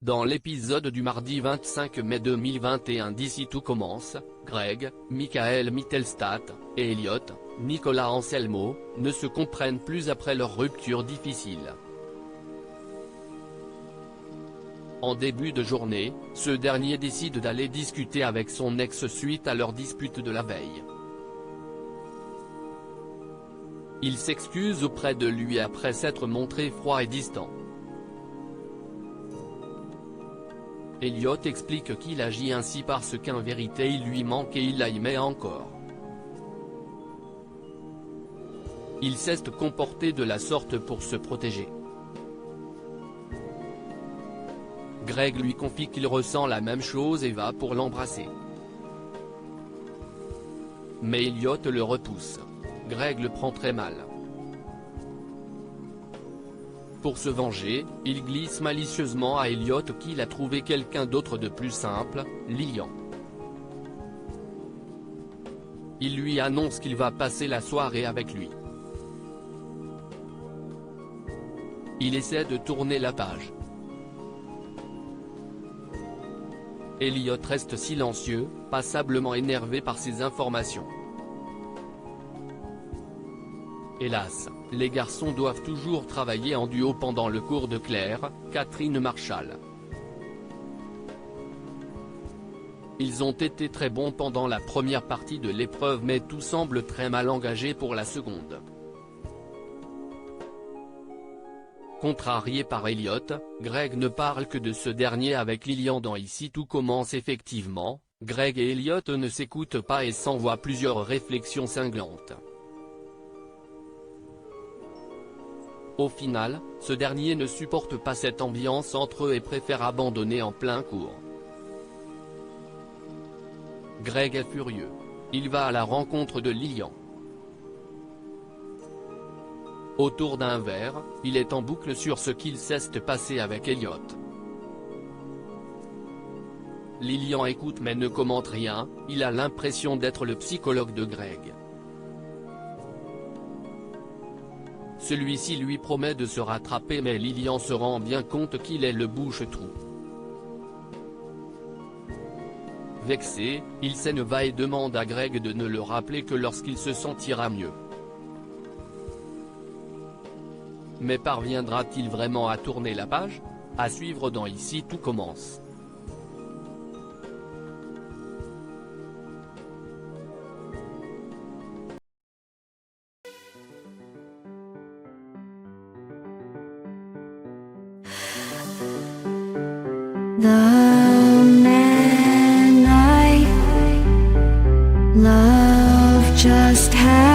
Dans l'épisode du mardi 25 mai 2021 d'Ici tout commence, Greg, Michael Mittelstadt, et Elliot, Nicolas Anselmo, ne se comprennent plus après leur rupture difficile. En début de journée, ce dernier décide d'aller discuter avec son ex suite à leur dispute de la veille. Il s'excuse auprès de lui après s'être montré froid et distant. Elliot explique qu'il agit ainsi parce qu'en vérité il lui manque et il la aimait encore. Il s'est comporté de la sorte pour se protéger. Greg lui confie qu'il ressent la même chose et va pour l'embrasser. Mais Elliot le repousse. Greg le prend très mal. Pour se venger, il glisse malicieusement à Elliot qu'il a trouvé quelqu'un d'autre de plus simple, Lillian. Il lui annonce qu'il va passer la soirée avec lui. Il essaie de tourner la page. Elliot reste silencieux, passablement énervé par ces informations. Hélas, les garçons doivent toujours travailler en duo pendant le cours de Claire, Catherine Marshall. Ils ont été très bons pendant la première partie de l'épreuve mais tout semble très mal engagé pour la seconde. Contrarié par Elliot, Greg ne parle que de ce dernier avec Lillian dans Ici tout commence effectivement, Greg et Elliot ne s'écoutent pas et s'envoient plusieurs réflexions cinglantes. Au final, ce dernier ne supporte pas cette ambiance entre eux et préfère abandonner en plein cours. Greg est furieux. Il va à la rencontre de Lillian. Autour d'un verre, il est en boucle sur ce qu'il s'est passé avec Elliot. Lillian écoute mais ne commente rien, il a l'impression d'être le psychologue de Greg. Celui-ci lui promet de se rattraper mais Lillian se rend bien compte qu'il est le bouche-trou. Vexé, il s'en va et demande à Greg de ne le rappeler que lorsqu'il se sentira mieux. Mais parviendra-t-il vraiment à tourner la page? À suivre dans Ici tout commence. The man I love just had